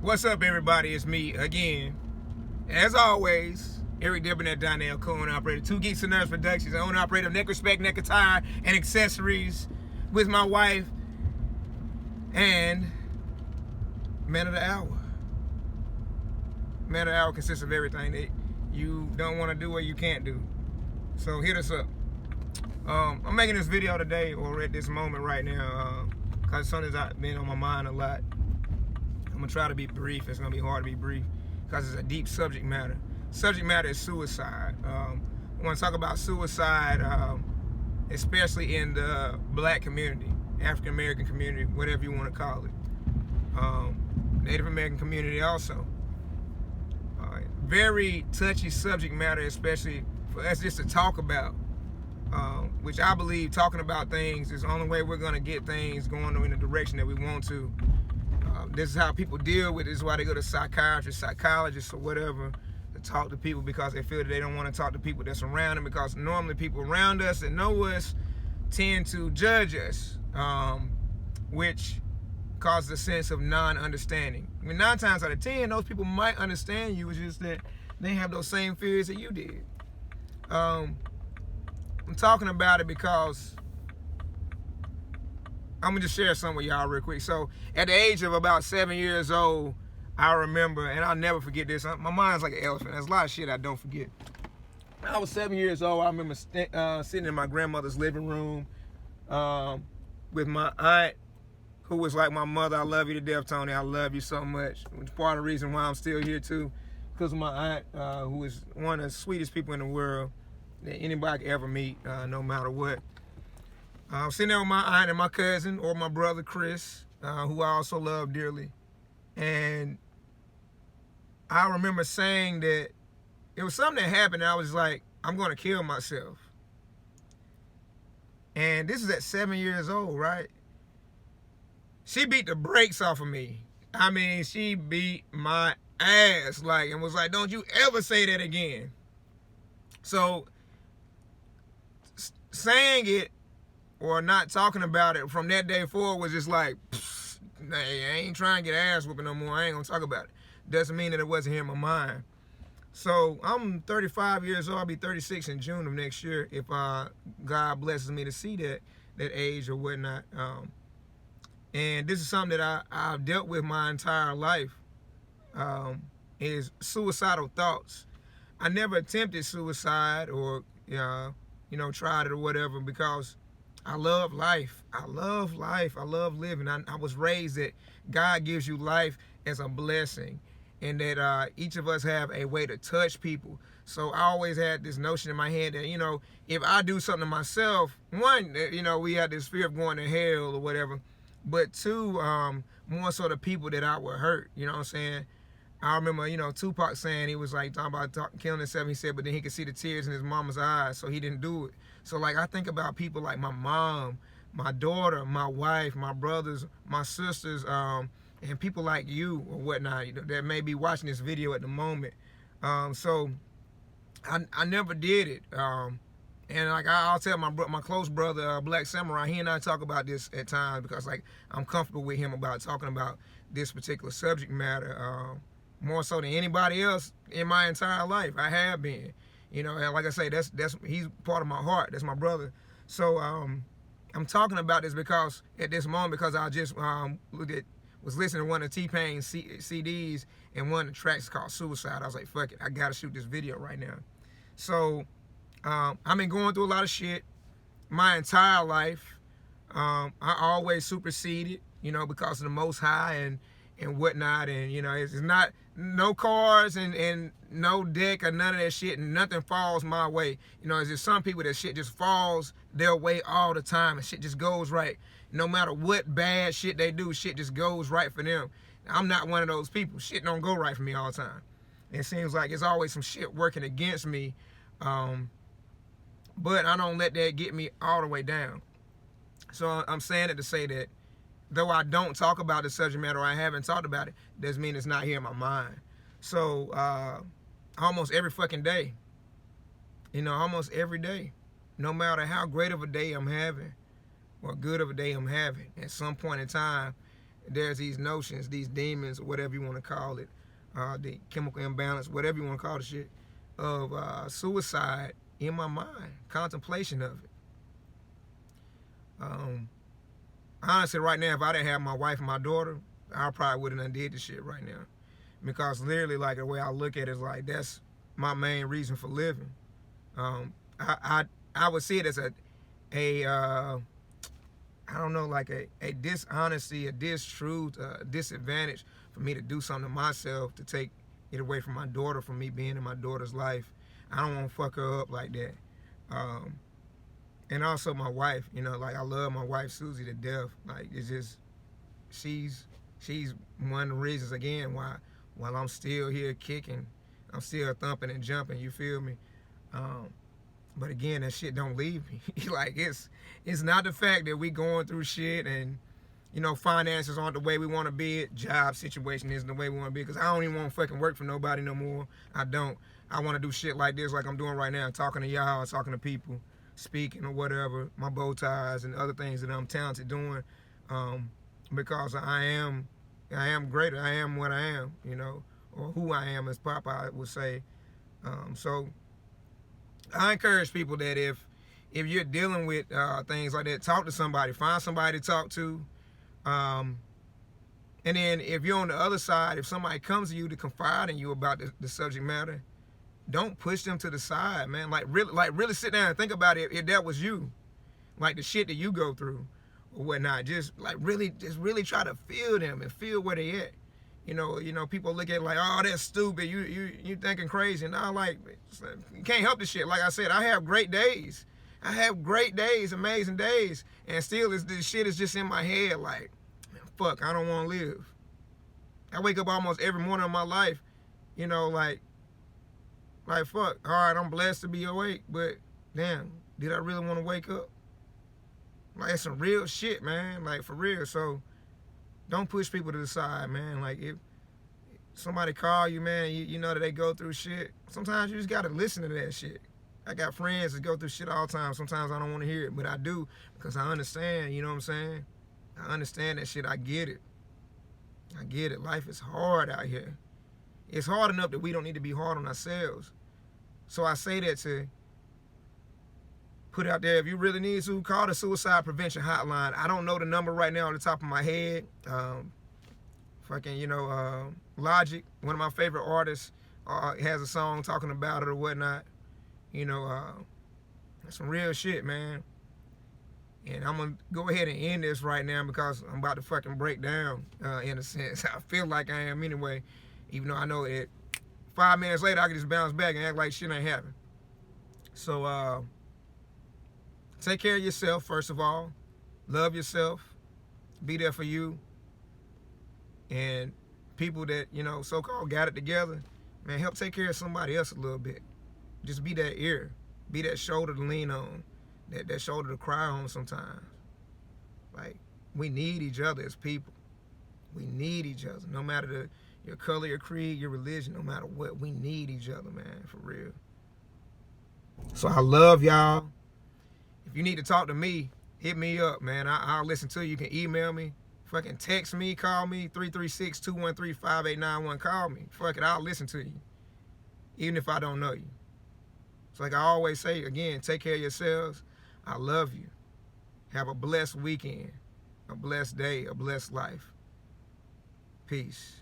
What's up, everybody? It's me again. As always, Eric Debonair Donnell, co-owner operator, 2 Geeks and Nerds Productions, owner operator of Neck Respect, Neck Attire, and Accessories, with my wife and Man of the Hour. Man of the Hour consists of everything that you don't want to do or you can't do. So hit us up. I'm making this video today, or at this moment right now, because something's been on my mind a lot. I'm gonna try to be brief. It's gonna be hard to be brief because it's a deep subject matter. Subject matter is suicide. I want to talk about suicide, especially in the black community, African American community, whatever you want to call it. Native American community also. Very touchy subject matter, especially for us just to talk about. Which I believe talking about things is the only way we're gonna get things going in the direction that we want to. This is how people deal with it. This is why they go to psychiatrists, psychologists, or whatever to talk to people, because they feel that they don't want to talk to people that's around them, because normally people around us that know us tend to judge us, which causes a sense of non-understanding. I mean, 9 times out of 10, those people might understand you. It's just that they have those same fears that you did. I'm talking about it because I'm gonna just share something with y'all real quick. So at the age of about 7 years old, I remember, and I'll never forget this. My mind's like an elephant. There's a lot of shit I don't forget. When I was 7 years old, I remember sitting in my grandmother's living room with my aunt, who was like my mother. I love you to death, Tony. I love you so much. It's part of the reason why I'm still here too, because of my aunt, who is one of the sweetest people in the world that anybody could ever meet, no matter what. I'm sitting there with my aunt and my cousin, or my brother Chris, who I also love dearly. And I remember saying that it was something that happened, and I was like, I'm going to kill myself. And this is at 7 years old, right? She beat the brakes off of me. I mean, she beat my ass, like, and was like, don't you ever say that again. So saying it or not talking about it from that day forward was just like, hey, I ain't trying to get ass whooping no more. I ain't gonna talk about it. Doesn't mean that it wasn't in my mind. So I'm 35 years old. I'll be 36 in June of next year, if God blesses me to see that age or whatnot. And this is something that I've dealt with my entire life, is suicidal thoughts. I never attempted suicide or tried it or whatever, because I love life. I love life. I love living. I was raised that God gives you life as a blessing, and that each of us have a way to touch people. So I always had this notion in my head that, if I do something to myself, one, we had this fear of going to hell or whatever, but two, more so the people that I would hurt, you know what I'm saying? I remember, Tupac saying, he was like talking about killing himself. He said, but then he could see the tears in his mama's eyes, so he didn't do it. So like, I think about people like my mom, my daughter, my wife, my brothers, my sisters, and people like you or whatnot that may be watching this video at the moment. So I never did it. And like I'll tell my close brother, Black Samurai, he and I talk about this at times, because like I'm comfortable with him about talking about this particular subject matter. More so than anybody else in my entire life, I have been. And like I say, that's he's part of my heart. That's my brother. So I'm talking about this because at this moment, because I just was listening to one of T-Pain's CDs, and one of the tracks called Suicide. I was like, fuck it, I gotta shoot this video right now. So I've been going through a lot of shit my entire life. I always superseded, because of the Most High and whatnot, and it's not no cars and no deck or none of that shit, and nothing falls my way. It's just some people that shit just falls their way all the time, and shit just goes right. No matter what bad shit they do, shit just goes right for them. I'm not one of those people. Shit don't go right for me all the time. It seems like it's always some shit working against me, but I don't let that get me all the way down. So I'm saying it to say that though I don't talk about the subject matter, or I haven't talked about it, doesn't mean it's not here in my mind. So almost every fucking day, almost every day, no matter how great of a day I'm having or good of a day I'm having, at some point in time, there's these notions, these demons, or whatever you want to call it, the chemical imbalance, whatever you want to call the shit, of suicide in my mind, contemplation of it. Honestly, right now, if I didn't have my wife and my daughter, I probably wouldn't have did this shit right now. Because literally, like, the way I look at it is like, that's my main reason for living. I would see it as I don't know, like a dishonesty, a distruth, a disadvantage for me to do something to myself to take it away from my daughter, from me being in my daughter's life. I don't want to fuck her up like that. And also my wife, you know, like, I love my wife Susie to death. Like, it's just, she's one of the reasons, again, why while I'm still here kicking, I'm still thumping and jumping, you feel me? But again, that shit don't leave me. Like, it's not the fact that we going through shit and, you know, finances aren't the way we want to be. Job situation isn't the way we want to be. Because I don't even want to fucking work for nobody no more. I don't. I want to do shit like this, like I'm doing right now, talking to y'all, talking to people, speaking or whatever, my bow ties and other things that I'm talented doing, because I am greater. I am what I am, you know, or who I am, as Popeye would say. So I encourage people that if you're dealing with things like that, talk to somebody, find somebody to talk to. And then if you're on the other side, if somebody comes to you to confide in you about the subject matter, don't push them to the side, man. Like really sit down and think about it. If that was you, like the shit that you go through or whatnot, just really try to feel them and feel where they at. You know, people look at it like, oh, that's stupid. You thinking crazy. Nah, like, you can't help this shit. Like I said, I have great days. I have great days, amazing days, and still this shit is just in my head. Like, man, fuck, I don't want to live. I wake up almost every morning of my life, you know, like fuck. All right, I'm blessed to be awake, but damn, did I really want to wake up? Like, it's some real shit, man. Like, for real. So don't push people to the side, man. Like, if somebody call you, man, you know that they go through shit, sometimes you just gotta listen to that shit. I got friends that go through shit all the time. Sometimes I don't want to hear it, but I do, because I understand, you know what I'm saying? I understand that shit. I get it. I get it. Life is hard out here. It's hard enough that we don't need to be hard on ourselves. So I say that to put out there, if you really need to, call the suicide prevention hotline. I don't know the number right now on the top of my head. Logic, one of my favorite artists, has a song talking about it or whatnot. You know, some real shit, man. And I'm gonna go ahead and end this right now because I'm about to fucking break down, in a sense. I feel like I am anyway, even though I know that 5 minutes later I can just bounce back and act like shit ain't happened. So, take care of yourself, first of all. Love yourself. Be there for you. And people that, you know, so-called got it together, man, help take care of somebody else a little bit. Just be that ear. Be that shoulder to lean on. That shoulder to cry on sometimes. Like, we need each other as people. We need each other. No matter your color, your creed, your religion, no matter what, we need each other, man, for real. So I love y'all. If you need to talk to me, hit me up, man. I'll listen to you. You can email me. Fucking text me, call me, 336-213-5891. Call me. Fuck it, I'll listen to you. Even if I don't know you. It's like I always say, again, take care of yourselves. I love you. Have a blessed weekend, a blessed day, a blessed life. Peace.